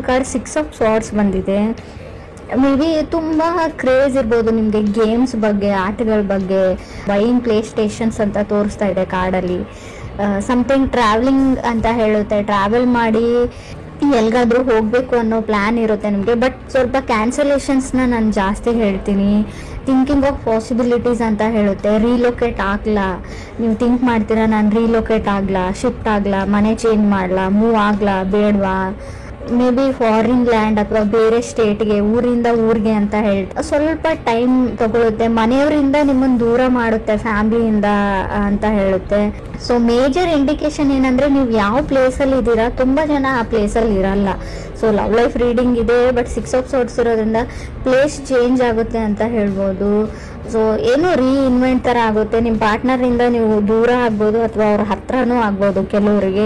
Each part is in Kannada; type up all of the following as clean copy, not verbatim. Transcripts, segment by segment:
ಕಾರ್ಡ್ 6 ಆಫ್ ಸಾರ್ಟ್ಸ್ ಬಂದಿದೆ. ಮೇ ಬಿ ತುಂಬ ಕ್ರೇಜ್ ಇರ್ಬೋದು ನಿಮಗೆ ಗೇಮ್ಸ್ ಬಗ್ಗೆ, ಆಟಗಳ ಬಗ್ಗೆ. ಬೈಯಿಂಗ್ ಪ್ಲೇ ಸ್ಟೇಷನ್ಸ್ ಅಂತ ತೋರಿಸ್ತಾ ಇದೆ ಕಾರ್ಡಲ್ಲಿ. ಸಮಥಿಂಗ್ ಟ್ರಾವೆಲಿಂಗ್ ಅಂತ ಹೇಳುತ್ತೆ, ಟ್ರಾವೆಲ್ ಮಾಡಿ ಎಲ್ಗಾದ್ರೂ ಹೋಗಬೇಕು ಅನ್ನೋ ಪ್ಲ್ಯಾನ್ ಇರುತ್ತೆ ನಿಮಗೆ. ಬಟ್ ಸ್ವಲ್ಪ ಕ್ಯಾನ್ಸಲೇಷನ್ಸ್ನ ನಾನು ಜಾಸ್ತಿ ಹೇಳ್ತೀನಿ. ಥಿಂಕಿಂಗ್ ಆಫ್ ಪಾಸಿಬಿಲಿಟೀಸ್ ಅಂತ ಹೇಳುತ್ತೆ. ರೀಲೊಕೇಟ್ ಆಗಲ್ಲ, ನೀವು ಥಿಂಕ್ ಮಾಡ್ತೀರಾ ನಾನು ರೀಲೊಕೇಟ್ ಆಗಲ್ಲ, ಶಿಫ್ಟ್ ಆಗಲ್ಲ, ಮನೆ ಚೇಂಜ್ ಮಾಡಲ್ಲ, ಮೂವ್ ಆಗಲ್ಲ, ಬೇಡವಾ, ಮೇ ಬಿ ಫಾರಿನ್ ಲ್ಯಾಂಡ್ ಅಥವಾ ಬೇರೆ ಸ್ಟೇಟ್ಗೆ, ಊರಿಂದ ಊರಿಗೆ ಅಂತ ಹೇಳ್ತಾ ಸ್ವಲ್ಪ ಟೈಮ್ ತಗೊಳುತ್ತೆ. ಮನೆಯವರಿಂದ ನಿಮ್ಮನ್ನು ದೂರ ಮಾಡುತ್ತೆ, ಫ್ಯಾಮಿಲಿಯಿಂದ ಅಂತ ಹೇಳುತ್ತೆ. ಸೊ ಮೇಜರ್ ಇಂಡಿಕೇಶನ್ ಏನಂದರೆ ನೀವು ಯಾವ ಪ್ಲೇಸಲ್ಲಿ ಇದ್ದೀರಾ, ತುಂಬ ಜನ ಆ ಪ್ಲೇಸಲ್ಲಿ ಇರಲ್ಲ. ಸೊ ಲವ್ ಲೈಫ್ ರೀಡಿಂಗ್ ಇದೆ, ಬಟ್ 6 ಆಫ್ ಸಾರ್ಟ್ಸ್ ಇರೋದ್ರಿಂದ ಪ್ಲೇಸ್ ಚೇಂಜ್ ಆಗುತ್ತೆ ಅಂತ ಹೇಳ್ಬೋದು. ಸೊ ಏನೋ ರೀಇನ್ವೆಂಟ್ ಥರ ಆಗುತ್ತೆ. ನಿಮ್ಮ ಪಾರ್ಟ್ನರಿಂದ ನೀವು ದೂರ ಆಗ್ಬೋದು ಅಥವಾ ಅವ್ರ ಹತ್ರನೂ ಆಗ್ಬೋದು. ಕೆಲವರಿಗೆ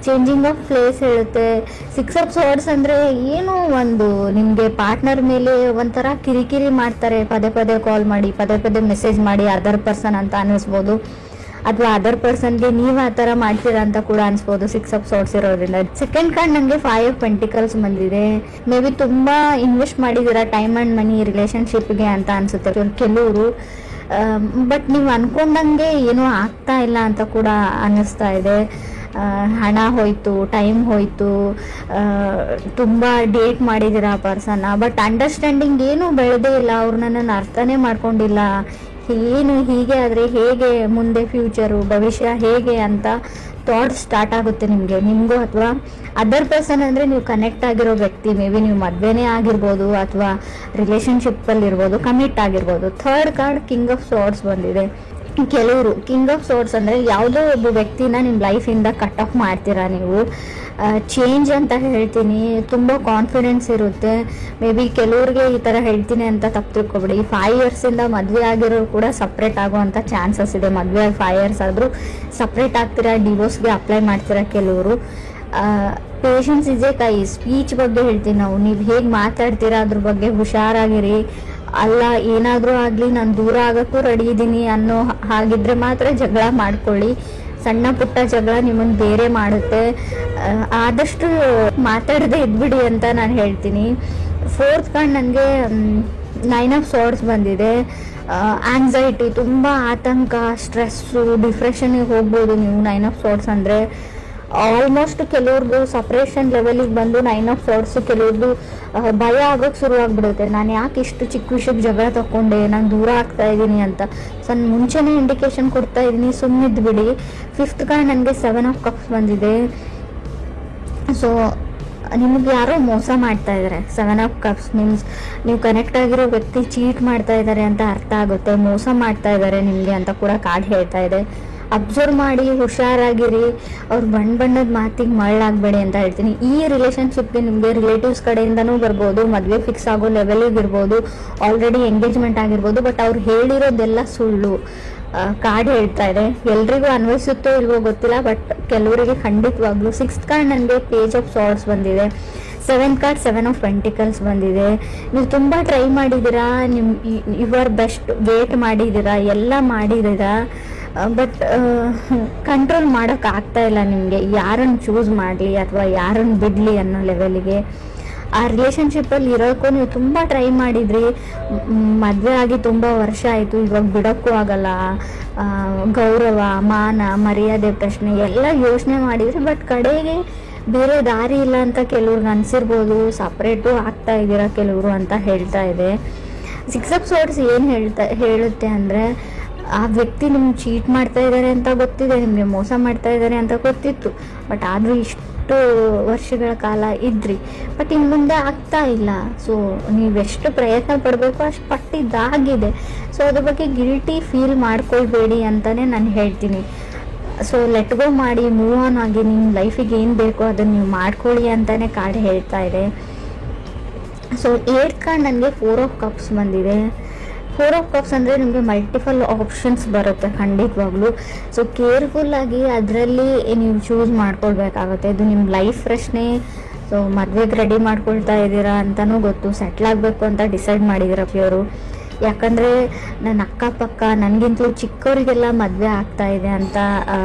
ಚೇಂಜಿಂಗ್ ಆಫ್ ಪ್ಲೇಸ್ ಹೇಳುತ್ತೆ. 6 ಆಫ್ ಸಾರ್ಟ್ಸ್ ಅಂದರೆ ಏನೋ ಒಂದು ನಿಮಗೆ ಪಾರ್ಟ್ನರ್ ಮೇಲೆ ಒಂಥರ ಕಿರಿಕಿರಿ ಮಾಡ್ತಾರೆ, ಪದೇ ಪದೇ ಕಾಲ್ ಮಾಡಿ, ಪದೇ ಪದೇ ಮೆಸೇಜ್ ಮಾಡಿ, ಅದರ್ ಪರ್ಸನ್ ಅಂತ ಅನ್ನಿಸ್ಬೋದು. ಅಥವಾ ಅದರ್ ಪರ್ಸನ್ಗೆ ನೀವು ಆ ಥರ ಮಾಡ್ತೀರಾ ಅಂತ ಕೂಡ ಅನ್ಸ್ಬೋದು 6 ಆಫ್ ಸಾರ್ಟ್ಸ್ ಇರೋದ್ರಿಂದ. ಸೆಕೆಂಡ್ ಕಾರ್ಡ್ ನನಗೆ 5 ಆಫ್ ಪೆಂಟಿಕಲ್ಸ್ ಬಂದಿದೆ. ಮೇ ಬಿ ತುಂಬ ಇನ್ವೆಸ್ಟ್ ಮಾಡಿದ್ದೀರಾ ಟೈಮ್ ಆ್ಯಂಡ್ ಮನಿ ರಿಲೇಷನ್ಶಿಪ್ಗೆ ಅಂತ ಅನಿಸುತ್ತೆ ಕೆಲವರು. ಬಟ್ ನೀವು ಅಂದ್ಕೊಂಡಂಗೆ ಏನೂ ಆಗ್ತಾ ಇಲ್ಲ ಅಂತ ಕೂಡ ಅನ್ನಿಸ್ತಾ ಇದೆ. ಹಣ ಹೋಯಿತು, ಟೈಮ್ ಹೋಯಿತು, ತುಂಬ ಡೇಟ್ ಮಾಡಿದ್ದೀರಾ ಆ ಪರ್ಸನ್ನ. ಬಟ್ ಅಂಡರ್ಸ್ಟ್ಯಾಂಡಿಂಗ್ ಏನೂ ಬೆಳೆದೇ ಇಲ್ಲ, ಅವ್ರು ನನ್ನನ್ನು ಅರ್ಥನೇ ಮಾಡ್ಕೊಂಡಿಲ್ಲ. ಏನು ಹೀಗೆ ಆದರೆ ಹೇಗೆ ಮುಂದೆ ಫ್ಯೂಚರು, ಭವಿಷ್ಯ ಹೇಗೆ ಅಂತ ಥಾಟ್ಸ್ ಸ್ಟಾರ್ಟ್ ಆಗುತ್ತೆ ನಿಮಗೂ ಅಥವಾ ಅದರ್ ಪರ್ಸನ್ ಅಂದರೆ ನೀವು ಕನೆಕ್ಟ್ ಆಗಿರೋ ವ್ಯಕ್ತಿ. ಮೇ ಬಿ ನೀವು ಮದುವೆನೇ ಆಗಿರ್ಬೋದು ಅಥವಾ ರಿಲೇಷನ್ಶಿಪ್ಪಲ್ಲಿ ಇರ್ಬೋದು, ಕಮಿಟ್ ಆಗಿರ್ಬೋದು. Third card king of swords ಬಂದಿದೆ. ಕೆಲವರು ಕಿಂಗ್ ಆಫ್ ಸಾರ್ಟ್ಸ್ ಅಂದರೆ ಯಾವುದೋ ಒಬ್ಬ ವ್ಯಕ್ತಿನ ನಿಮ್ಮ ಲೈಫಿಂದ ಕಟ್ ಆಫ್ ಮಾಡ್ತೀರಾ ನೀವು. ಚೇಂಜ್ ಅಂತ ಹೇಳ್ತೀನಿ. ತುಂಬ ಕಾನ್ಫಿಡೆನ್ಸ್ ಇರುತ್ತೆ. ಮೇ ಬಿ ಕೆಲವ್ರಿಗೆ ಈ ಥರ ಹೇಳ್ತೀನಿ ಅಂತ ತಪ್ಪು ತಿಳ್ಕೊಬೇಡಿ. 5 ಇಯರ್ಸಿಂದ ಮದುವೆ ಆಗಿರೋರು ಕೂಡ ಸಪ್ರೇಟ್ ಆಗೋವಂಥ ಚಾನ್ಸಸ್ ಇದೆ. ಮದುವೆ 5 ಇಯರ್ಸ್ ಆದರೂ ಸಪ್ರೇಟ್ ಆಗ್ತೀರಾ, ಡಿವೋರ್ಸ್ಗೆ ಅಪ್ಲೈ ಮಾಡ್ತೀರಾ ಕೆಲವರು. ಪೇಷನ್ಸ್ ಇಸ್ ಎ ಕೈ. ಸ್ಪೀಚ್ ಬಗ್ಗೆ ಹೇಳ್ತೀನಿ ನಾವು. ನೀವು ಹೇಗೆ ಮಾತಾಡ್ತೀರಾ ಅದ್ರ ಬಗ್ಗೆ ಹುಷಾರಾಗಿರಿ. ಅಲ್ಲ ಏನಾದರೂ ಆಗಲಿ ನಾನು ದೂರ ಆಗೋಕ್ಕೂ ರೆಡಿ ಇದ್ದೀನಿ ಅನ್ನೋ ಹಾಗಿದ್ರೆ ಮಾತ್ರ ಜಗಳ ಮಾಡ್ಕೊಳ್ಳಿ. ಸಣ್ಣ ಪುಟ್ಟ ಜಗಳ ನಿಮ್ಮನ್ನು ಬೇರೆ ಮಾಡುತ್ತೆ. ಆದಷ್ಟು ಮಾತಾಡದೆ ಇದ್ಬಿಡಿ ಅಂತ ನಾನು ಹೇಳ್ತೀನಿ. ಫೋರ್ತ್ ಕಾರ್ಡ್ ನನಗೆ 9 ಆಫ್ ಸಾರ್ಟ್ಸ್ ಬಂದಿದೆ. ಆಂಗ್ಸೈಟಿ, ತುಂಬ ಆತಂಕ, ಸ್ಟ್ರೆಸ್ಸು, ಡಿಪ್ರೆಷನ್ಗೆ ಹೋಗ್ಬೋದು ನೀವು 9 ಆಫ್ ಸಾರ್ಟ್ಸ್ ಅಂದರೆ. ಆಲ್ಮೋಸ್ಟ್ ಕೆಲವ್ರದ್ದು ಸಪ್ರೇಷನ್ ಲೆವೆಲಿಗೆ ಬಂದು 9 ಆಫ್ ಸಾರ್ಟ್ಸು ಕೆಲವ್ರದ್ದು ಭಯ ಆಗೋಕ್ಕೆ ಶುರುವಾಗ್ಬಿಡುತ್ತೆ. ನಾನು ಯಾಕೆ ಇಷ್ಟು ಚಿಕ್ಕ ವಿಷಯಕ್ಕೆ ಜಗಳ ತಗೊಂಡೆ, ನಾನು ದೂರ ಆಗ್ತಾ ಇದ್ದೀನಿ ಅಂತ. ಸೊ ನಾನು ಮುಂಚೆನೇ ಇಂಡಿಕೇಶನ್ ಕೊಡ್ತಾ ಇದ್ದೀನಿ, ಸುಮ್ಮನಿದ್ದು ಬಿಡಿ. ಫಿಫ್ತ್ ಕಾರ್ಡ್ ನನಗೆ 7 ಆಫ್ ಕಪ್ಸ್ ಬಂದಿದೆ. ಸೊ ನಿಮಗೆ ಯಾರೋ ಮೋಸ ಮಾಡ್ತಾ ಇದ್ದಾರೆ. 7 ಆಫ್ ಕಪ್ಸ್ ಮೀನ್ಸ್ ನೀವು ಕನೆಕ್ಟ್ ಆಗಿರೋ ವ್ಯಕ್ತಿ ಚೀಟ್ ಮಾಡ್ತಾ ಇದ್ದಾರೆ ಅಂತ ಅರ್ಥ ಆಗುತ್ತೆ. ಮೋಸ ಮಾಡ್ತಾ ಇದ್ದಾರೆ ನಿಮಗೆ ಅಂತ ಕೂಡ ಕಾರ್ಡ್ ಹೇಳ್ತಾ ಇದೆ. ಅಬ್ಸರ್ವ್ ಮಾಡಿ, ಹುಷಾರಾಗಿರಿ. ಅವ್ರು ಬಣ್ಣದ ಮಾತಿಗೆ ಮಳ್ಳಾಗಬೇಡಿ ಅಂತ ಹೇಳ್ತೀನಿ. ಈ ರಿಲೇಷನ್ಶಿಪ್ಗೆ ನಿಮಗೆ ರಿಲೇಟಿವ್ಸ್ ಕಡೆಯಿಂದನೂ ಬರ್ಬೋದು, ಮದುವೆ ಫಿಕ್ಸ್ ಆಗೋ ಲೆವೆಲಿಗೆ ಇರ್ಬೋದು, ಆಲ್ರೆಡಿ ಎಂಗೇಜ್ಮೆಂಟ್ ಆಗಿರ್ಬೋದು. ಬಟ್ ಅವ್ರು ಹೇಳಿರೋದೆಲ್ಲ ಸುಳ್ಳು ಕಾರ್ಡ್ ಹೇಳ್ತಾ ಇದೆ. ಎಲ್ರಿಗೂ ಅನ್ವಯಿಸುತ್ತೋ ಇಲ್ವೋ ಗೊತ್ತಿಲ್ಲ, ಬಟ್ ಕೆಲವರಿಗೆ ಖಂಡಿತವಾಗ್ಲೂ. 6th ಕಾರ್ಡ್ ನನಗೆ ಪೇಜ್ ಆಫ್ ಸಾರ್ಟ್ಸ್ ಬಂದಿದೆ. 7th ಕಾರ್ಡ್ 7 ಆಫ್ ಪೆಂಟಿಕಲ್ಸ್ ಬಂದಿದೆ. ನೀವು ತುಂಬ ಟ್ರೈ ಮಾಡಿದ್ದೀರಾ, ಯುವರ್ ಬೆಸ್ಟ್ ವೇಟ್ ಮಾಡಿದ್ದೀರಾ, ಎಲ್ಲ ಮಾಡಿದ್ದೀರಾ. ಬಟ್ ಕಂಟ್ರೋಲ್ ಮಾಡೋಕ್ಕಾಗ್ತಾ ಇಲ್ಲ ನಿಮಗೆ. ಯಾರನ್ನು ಚೂಸ್ ಮಾಡಲಿ ಅಥವಾ ಯಾರನ್ನು ಬಿಡಲಿ ಅನ್ನೋ ಲೆವೆಲಿಗೆ. ಆ ರಿಲೇಷನ್ಶಿಪ್ಪಲ್ಲಿ ಇರೋಕ್ಕೂ ನೀವು ತುಂಬ ಟ್ರೈ ಮಾಡಿದ್ರಿ. ಮದುವೆ ಆಗಿ ತುಂಬ ವರ್ಷ ಆಯಿತು, ಇವಾಗ ಬಿಡೋಕ್ಕೂ ಆಗಲ್ಲ. ಗೌರವ, ಮಾನ, ಮರ್ಯಾದೆ ಪ್ರಶ್ನೆ ಎಲ್ಲ ಯೋಚನೆ ಮಾಡಿದ್ರಿ. ಬಟ್ ಕಡೆಗೆ ಬೇರೆ ದಾರಿ ಇಲ್ಲ ಅಂತ ಕೆಲವ್ರಿಗೆ ಅನಿಸಿರ್ಬೋದು. ಸಪ್ರೇಟು ಆಗ್ತಾ ಇದ್ದೀರಾ ಕೆಲವರು ಅಂತ ಹೇಳ್ತಾ ಇದೆ. 6 ಆಫ್ ಸಾರ್ಟ್ಸ್ ಏನು ಹೇಳುತ್ತೆ ಅಂದರೆ, ಆ ವ್ಯಕ್ತಿ ನಿಮ್ಗೆ ಚೀಟ್ ಮಾಡ್ತಾ ಇದ್ದಾರೆ ಅಂತ ಗೊತ್ತಿದೆ, ನಿಮಗೆ ಮೋಸ ಮಾಡ್ತಾ ಇದ್ದಾರೆ ಅಂತ ಗೊತ್ತಿತ್ತು. ಬಟ್ ಆದರೂ ಇಷ್ಟು ವರ್ಷಗಳ ಕಾಲ ಇದ್ರಿ, ಬಟ್ ಇನ್ನು ಮುಂದೆ ಆಗ್ತಾ ಇಲ್ಲ. ಸೊ ನೀವೆಷ್ಟು ಪ್ರಯತ್ನ ಪಡಬೇಕು ಅಷ್ಟು ಪಟ್ಟಿದ್ದಾಗಿದೆ. ಸೊ ಅದ್ರ ಬಗ್ಗೆ ಗಿಲ್ಟಿ ಫೀಲ್ ಮಾಡ್ಕೊಳ್ಬೇಡಿ ಅಂತಲೇ ನಾನು ಹೇಳ್ತೀನಿ. ಸೊ ಲೆಟ್ ಗೋ ಮಾಡಿ, ಮೂವ್ ಆನ್ ಆಗಿ, ನಿಮ್ಮ ಲೈಫಿಗೆ ಏನು ಬೇಕೋ ಅದನ್ನು ನೀವು ಮಾಡ್ಕೊಳ್ಳಿ ಅಂತಲೇ ಕಾರ್ಡ್ ಹೇಳ್ತಾ ಇದೆ. ಸೊ 8th ಕಾರ್ಡ್ ನನಗೆ 4 ಆಫ್ ಕಪ್ಸ್ ಬಂದಿದೆ. 4 ಆಫ್ ಕಪ್ಸ್ ಅಂದರೆ ನಿಮಗೆ ಮಲ್ಟಿಪಲ್ ಆಪ್ಷನ್ಸ್ ಬರುತ್ತೆ ಖಂಡಿತವಾಗ್ಲೂ. ಸೊ ಕೇರ್ಫುಲ್ಲಾಗಿ ಅದರಲ್ಲಿ ನೀವು ಚೂಸ್ ಮಾಡ್ಕೊಳ್ಬೇಕಾಗುತ್ತೆ. ಇದು ನಿಮ್ಮ ಲೈಫ್ ಪ್ರಶ್ನೆ. ಸೊ ಮದುವೆಗೆ ರೆಡಿ ಮಾಡ್ಕೊಳ್ತಾ ಇದ್ದೀರಾ ಅಂತಲೂ ಗೊತ್ತು, ಸೆಟ್ಲ್ ಆಗಬೇಕು ಅಂತ ಡಿಸೈಡ್ ಮಾಡಿದ್ದೀರಾ ಪ್ಯೂರು. ಯಾಕಂದರೆ ನನ್ನ ಅಕ್ಕಪಕ್ಕ ನನಗಿಂತಲೂ ಚಿಕ್ಕವರಿಗೆಲ್ಲ ಮದುವೆ ಆಗ್ತಾ ಇದೆ ಅಂತ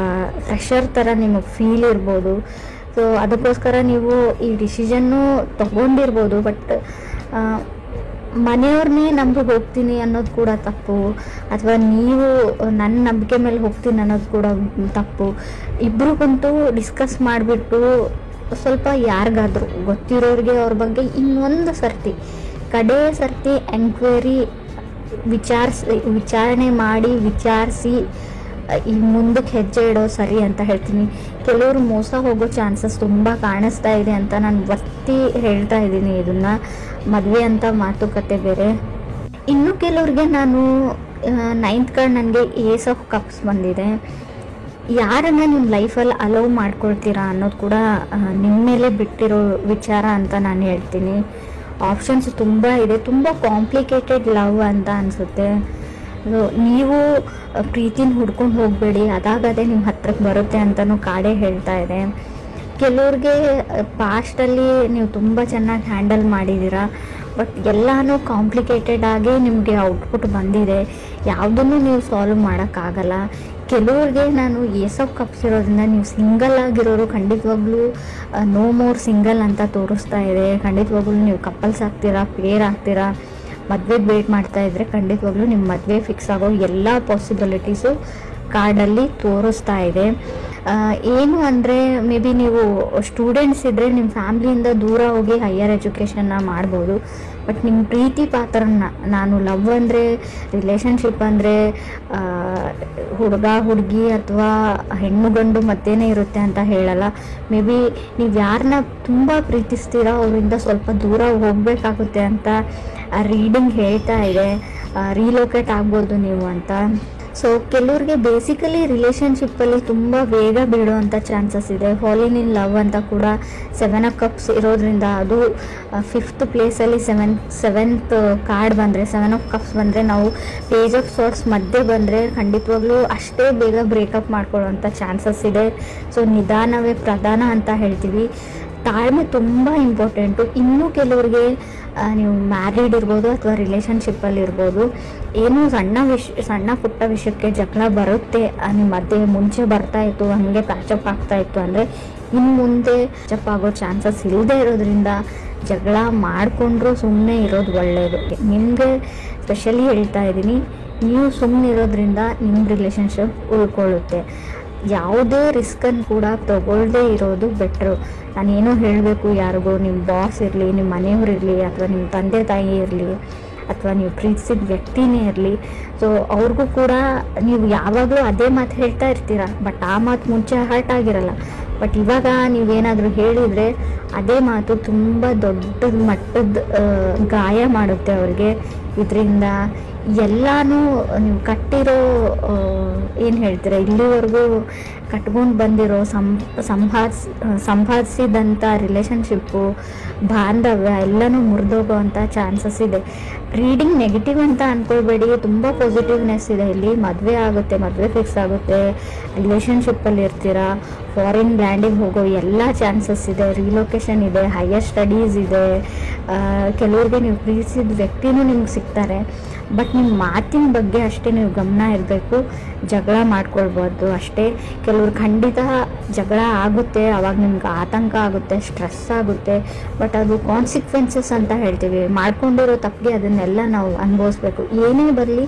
ಫ್ರೆಶರ್ ಥರ ನಿಮಗೆ ಫೀಲ್ ಇರ್ಬೋದು. ಸೊ ಅದಕ್ಕೋಸ್ಕರ ನೀವು ಈ ಡಿಸಿಷನ್ನು ತಗೊಂಡಿರ್ಬೋದು, ಬಟ್ ಮನೆಯವ್ರನ್ನೇ ನಂಬಿ ಹೋಗ್ತೀನಿ ಅನ್ನೋದು ಕೂಡ ತಪ್ಪು, ಅಥವಾ ನೀವು ನನ್ನ ನಂಬಿಕೆ ಮೇಲೆ ಹೋಗ್ತೀನಿ ಅನ್ನೋದು ಕೂಡ ತಪ್ಪು. ಇಬ್ಬರು ಕುಂತು ಡಿಸ್ಕಸ್ ಮಾಡಿಬಿಟ್ಟು ಸ್ವಲ್ಪ ಯಾರಿಗಾದ್ರು ಗೊತ್ತಿರೋರಿಗೆ ಅವ್ರ ಬಗ್ಗೆ ಇನ್ನೊಂದು ಸರ್ತಿ ಕಡೆ ಸರ್ತಿ ಎಂಕ್ವೈರಿ ವಿಚಾರಣೆ ಮಾಡಿ ವಿಚಾರಿಸಿ ಈ ಮುಂದಕ್ಕೆ ಹೆಜ್ಜೆ ಇಡೋ ಸರಿ ಅಂತ ಹೇಳ್ತೀನಿ. ಕೆಲವರು ಮೋಸ ಹೋಗೋ ಚಾನ್ಸಸ್ ತುಂಬ ಕಾಣಿಸ್ತಾ ಇದೆ ಅಂತ ನಾನು ಒತ್ತಿ ಹೇಳ್ತಾ ಇದ್ದೀನಿ. ಇದನ್ನು ಮದುವೆ ಅಂತ ಮಾತುಕತೆ ಬೇರೆ. ಇನ್ನು ಕೆಲವ್ರಿಗೆ ನಾನು 9th ಕಾರ್ಡ್ ನನಗೆ ಏಸ್ ಆಫ್ ಕಪ್ಸ್ ಬಂದಿದೆ. ಯಾರನ್ನು ನಿಮ್ಮ ಲೈಫಲ್ಲಿ ಅಲೌ ಮಾಡ್ಕೊಳ್ತೀರಾ ಅನ್ನೋದು ಕೂಡ ನಿಮ್ಮ ಮೇಲೆ ಬಿಟ್ಟಿರೋ ವಿಚಾರ ಅಂತ ನಾನು ಹೇಳ್ತೀನಿ. ಆಪ್ಷನ್ಸ್ ತುಂಬ ಇದೆ, ತುಂಬ ಕಾಂಪ್ಲಿಕೇಟೆಡ್ ಲವ್ ಅಂತ ಅನಿಸುತ್ತೆ. ನೀವು ಪ್ರೀತಿನ ಹುಡ್ಕೊಂಡು ಹೋಗಬೇಡಿ, ಅದಾಗದೇ ನಿಮ್ಮ ಹತ್ರಕ್ಕೆ ಬರುತ್ತೆ ಅಂತಲೂ ಕಾಡೇ ಹೇಳ್ತಾ ಇದೆ. ಕೆಲವ್ರಿಗೆ ಪಾಸ್ಟಲ್ಲಿ ನೀವು ತುಂಬ ಚೆನ್ನಾಗಿ ಹ್ಯಾಂಡಲ್ ಮಾಡಿದ್ದೀರಾ, ಬಟ್ ಎಲ್ಲನೂ ಕಾಂಪ್ಲಿಕೇಟೆಡ್ ಆಗಿ ನಿಮಗೆ ಔಟ್ಪುಟ್ ಬಂದಿದೆ, ಯಾವುದನ್ನು ನೀವು ಸಾಲ್ವ್ ಮಾಡೋಕ್ಕಾಗಲ್ಲ. ಕೆಲವ್ರಿಗೆ ನಾನು ಏಸ್ ಆಫ್ ಕಪ್ಸ್ ಇರೋದ್ರಿಂದ ನೀವು ಸಿಂಗಲ್ ಆಗಿರೋರು ಖಂಡಿತವಾಗ್ಲೂ ನೋ ಮೋರ್ ಸಿಂಗಲ್ ಅಂತ ತೋರಿಸ್ತಾ ಇದೆ. ಖಂಡಿತವಾಗ್ಲೂ ನೀವು ಕಪಲ್ಸ್ ಆಗ್ತೀರಾ, ಪೇರ್ ಆಗ್ತೀರಾ, ಮದುವೆಗೆ ವೇಟ್ ಮಾಡ್ತಾ ಇದ್ದರೆ ಖಂಡಿತವಾಗ್ಲೂ ನಿಮ್ಮ ಮದುವೆ ಫಿಕ್ಸ್ ಆಗೋ ಎಲ್ಲ ಪಾಸಿಬಿಲಿಟೀಸು ಕಾರ್ಡಲ್ಲಿ ತೋರಿಸ್ತಾ ಇದೆ. ಏನು ಅಂದರೆ ಮೇ ಬಿ ನೀವು ಸ್ಟೂಡೆಂಟ್ಸ್ ಇದ್ದರೆ ನಿಮ್ಮ ಫ್ಯಾಮ್ಲಿಯಿಂದ ದೂರ ಹೋಗಿ ಹೈಯರ್ ಎಜುಕೇಷನ್ನ ಮಾಡ್ಬೋದು, ಬಟ್ ನಿಮ್ಮ ಪ್ರೀತಿ ಪಾತ್ರನ, ನಾನು ಲವ್ ಅಂದರೆ ರಿಲೇಷನ್ಶಿಪ್ ಅಂದರೆ ಹುಡುಗ ಹುಡುಗಿ ಅಥವಾ ಹೆಣ್ಣು ಗಂಡು ಮಧ್ಯೆನೇ ಇರುತ್ತೆ ಅಂತ ಹೇಳಲ್ಲ. ಮೇ ಬಿ ನೀವು ಯಾರನ್ನ ತುಂಬ ಪ್ರೀತಿಸ್ತೀರೋ ಅವರಿಂದ ಸ್ವಲ್ಪ ದೂರ ಹೋಗಬೇಕಾಗುತ್ತೆ ಅಂತ ರೀಡಿಂಗ್ ಹೇಳ್ತಾ ಇದೆ. ರೀಲೋಕೇಟ್ ಆಗ್ಬೋದು ನೀವು ಅಂತ. ಸೊ ಕೆಲವ್ರಿಗೆ ಬೇಸಿಕಲಿ ರಿಲೇಷನ್ಶಿಪ್ಪಲ್ಲಿ ತುಂಬ ಬೇಗ ಬೀಳುವಂಥ ಚಾನ್ಸಸ್ ಇದೆ. ಫಾಲಿನ್ ಇನ್ ಲವ್ ಅಂತ ಕೂಡ 7 ಆಫ್ ಕಪ್ಸ್ ಇರೋದ್ರಿಂದ, ಅದು 5th ಪ್ಲೇಸಲ್ಲಿ ಸೆವೆಂತ್ ಕಾರ್ಡ್ ಬಂದರೆ, 7 ಆಫ್ ಕಪ್ಸ್ ಬಂದರೆ, ನಾವು ಪೇಜ್ ಆಫ್ ಸಾರ್ಟ್ಸ್ ಮಧ್ಯೆ ಬಂದರೆ ಖಂಡಿತವಾಗ್ಲೂ ಅಷ್ಟೇ ಬೇಗ ಬ್ರೇಕಪ್ ಮಾಡ್ಕೊಳ್ಳೋವಂಥ ಚಾನ್ಸಸ್ ಇದೆ. ಸೊ ನಿಧಾನವೇ ಪ್ರಧಾನ ಅಂತ ಹೇಳ್ತೀವಿ. ತಾಳ್ಮೆ ತುಂಬ ಇಂಪಾರ್ಟೆಂಟು. ಇನ್ನೂ ಕೆಲವ್ರಿಗೆ ನೀವು ಮ್ಯಾರಿಡ್ ಇರ್ಬೋದು ಅಥವಾ ರಿಲೇಷನ್ಶಿಪ್ಪಲ್ಲಿ ಇರ್ಬೋದು, ಏನೂ ಸಣ್ಣ ಪುಟ್ಟ ವಿಷಯಕ್ಕೆ ಜಗಳ ಬರುತ್ತೆ ನಿಮ್ಮ ಮಧ್ಯೆ. ಮುಂಚೆ ಬರ್ತಾಯಿತ್ತು, ಹಾಗೆ ಪ್ಯಾಚಪ್ ಆಗ್ತಾಯಿತ್ತು ಅಂದರೆ ಇನ್ನು ಮುಂದೆ ಪ್ಯಾಚಪ್ ಆಗೋ ಚಾನ್ಸಸ್ ಇಲ್ಲದೆ ಇರೋದ್ರಿಂದ ಜಗಳ ಮಾಡಿಕೊಂಡ್ರೂ ಸುಮ್ಮನೆ ಇರೋದು ಒಳ್ಳೆಯದು. ನಿಮಗೆ ಸ್ಪೆಷಲಿ ಹೇಳ್ತಾ ಇದ್ದೀನಿ, ನೀವು ಸುಮ್ಮನೆ ಇರೋದ್ರಿಂದ ನಿಮ್ಮ ರಿಲೇಷನ್ಶಿಪ್ ಉಳ್ಕೊಳ್ಳುತ್ತೆ. ಯಾವುದೇ ರಿಸ್ಕನ್ನು ಕೂಡ ತಗೊಳ್ಳದೇ ಇರೋದು ಬೆಟ್ರು. ನಾನೇನೋ ಹೇಳಬೇಕು ಯಾರಿಗೂ, ನಿಮ್ಮ ಬಾಸ್ ಇರಲಿ, ನಿಮ್ಮ ಮನೆಯವ್ರಿರಲಿ, ಅಥವಾ ನಿಮ್ಮ ತಂದೆ ತಾಯಿ ಇರಲಿ, ಅಥವಾ ನೀವು ಪ್ರೀತಿಸಿದ ವ್ಯಕ್ತಿನೇ ಇರಲಿ, ಸೊ ಅವ್ರಿಗೂ ಕೂಡ ನೀವು ಯಾವಾಗಲೂ ಅದೇ ಮಾತು ಹೇಳ್ತಾ ಇರ್ತೀರ, ಬಟ್ ಆ ಮಾತು ಮುಂಚೆ ಹರ್ಟ್ ಆಗಿರಲ್ಲ. ಬಟ್ ಇವಾಗ ನೀವೇನಾದರೂ ಹೇಳಿದರೆ ಅದೇ ಮಾತು ತುಂಬ ದೊಡ್ಡ ಮಟ್ಟದ ಗಾಯ ಮಾಡುತ್ತೆ ಅವ್ರಿಗೆ. ಇದರಿಂದ ಎಲ್ಲನೂ ನೀವು ಕಟ್ಟಿರೋ ಏನು ಹೇಳ್ತೀರ, ಇಲ್ಲಿವರೆಗೂ ಕಟ್ಕೊಂಡು ಬಂದಿರೋ ಸಂಪಾದಿಸಿದಂಥ ರಿಲೇಷನ್ಶಿಪ್ಪು, ಬಾಂಧವ್ಯ ಎಲ್ಲನೂ ಮುರಿದೋಗೋವಂಥ ಚಾನ್ಸಸ್ ಇದೆ. ರೀಡಿಂಗ್ ನೆಗೆಟಿವ್ ಅಂತ ಅಂದ್ಕೊಳ್ಬೇಡಿ, ತುಂಬ ಪಾಸಿಟಿವ್ನೆಸ್ ಇದೆ ಇಲ್ಲಿ. ಮದುವೆ ಆಗುತ್ತೆ, ಮದುವೆ ಫಿಕ್ಸ್ ಆಗುತ್ತೆ, ರಿಲೇಷನ್ಶಿಪ್ಪಲ್ಲಿ ಇರ್ತೀರಾ, ಫಾರಿನ್ ಲ್ಯಾಂಡಿಗೆ ಹೋಗೋ ಎಲ್ಲ ಚಾನ್ಸಸ್ ಇದೆ, ರಿಲೊಕೇಶನ್ ಇದೆ, ಹೈಯರ್ ಸ್ಟಡೀಸ್ ಇದೆ. ಕೆಲವ್ರಿಗೆ ನೀವು ಪ್ರೀತಿಸಿದ ವ್ಯಕ್ತಿನೂ ನಿಮ್ಗೆ ಸಿಗ್ತಾರೆ, ಬಟ್ ನಿಮ್ಮ ಮಾತಿನ ಬಗ್ಗೆ ಅಷ್ಟೇ ನೀವು ಗಮನ ಇರಬೇಕು. ಜಗಳ ಮಾಡ್ಕೊಳ್ಬಾರ್ದು ಅಷ್ಟೇ. ಕೆಲವ್ರು ಖಂಡಿತ ಜಗಳ ಆಗುತ್ತೆ, ಅವಾಗ ನಿಮ್ಗೆ ಆತಂಕ ಆಗುತ್ತೆ, ಸ್ಟ್ರೆಸ್ ಆಗುತ್ತೆ, ಬಟ್ ಅದು ಕಾನ್ಸಿಕ್ವೆನ್ಸಸ್ ಅಂತ ಹೇಳ್ತೀವಿ. ಮಾಡ್ಕೊಂಡಿರೋ ತಪ್ಪಿಗೆ ಅದನ್ನೆಲ್ಲ ನಾವು ಅನುಭವಿಸ್ಬೇಕು. ಏನೇ ಬರಲಿ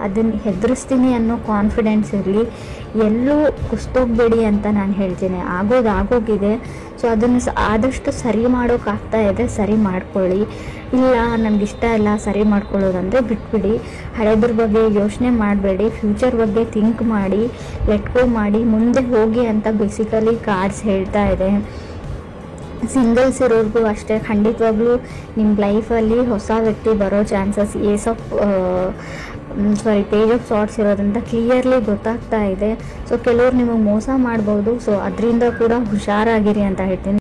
ಅದನ್ನು ಹೆದರಿಸ್ತೀನಿ ಅನ್ನೋ ಕಾನ್ಫಿಡೆನ್ಸ್ ಇರಲಿ. ಎಲ್ಲೂ ಕುಸ್ತೋಗ್ಬೇಡಿ ಅಂತ ನಾನು ಹೇಳ್ತೀನಿ. ಆಗೋಗಿದೆ. ಸೊ ಅದನ್ನು ಆದಷ್ಟು ಸರಿ ಮಾಡೋಕ್ಕಾಗ್ತಾ ಇದೆ, ಸರಿ ಮಾಡ್ಕೊಳ್ಳಿ. ಇಲ್ಲ ನಮ್ಗೆ ಇಷ್ಟ ಇಲ್ಲ ಸರಿ ಮಾಡ್ಕೊಳ್ಳೋದಂದರೆ ಬಿಟ್ಬಿಡಿ. ಹಳೆದ್ರ ಬಗ್ಗೆ ಯೋಚನೆ ಮಾಡಬೇಡಿ, ಫ್ಯೂಚರ್ ಬಗ್ಗೆ ಥಿಂಕ್ ಮಾಡಿ, ಲೆಟ್ ಗೋ ಮಾಡಿ, ಮುಂದೆ ಹೋಗಿ ಅಂತ ಬೇಸಿಕಲಿ ಕಾರ್ಡ್ಸ್ ಹೇಳ್ತಾ ಇದೆ. ಸಿಂಗಲ್ಸ್ ಇರೋರ್ಗೂ ಅಷ್ಟೇ, ಖಂಡಿತವಾಗ್ಲೂ ನಿಮ್ಮ ಲೈಫಲ್ಲಿ ಹೊಸ ವ್ಯಕ್ತಿ ಬರೋ ಚಾನ್ಸಸ್ ಪೇಜ್ ಆಫ್ ಸಾರ್ಟ್ಸ್ ಇರೋದ್ರಿಂದ ಕ್ಲಿಯರ್ಲಿ ಗೊತ್ತಾಗ್ತಾ ಇದೆ. ಸೊ ಕೆಲವ್ರು ನಿಮಗೆ ಮೋಸ ಮಾಡ್ಬೋದು. ಸೊ ಅದರಿಂದ ಕೂಡ ಹುಷಾರಾಗಿರಿ ಅಂತ ಹೇಳ್ತೀನಿ.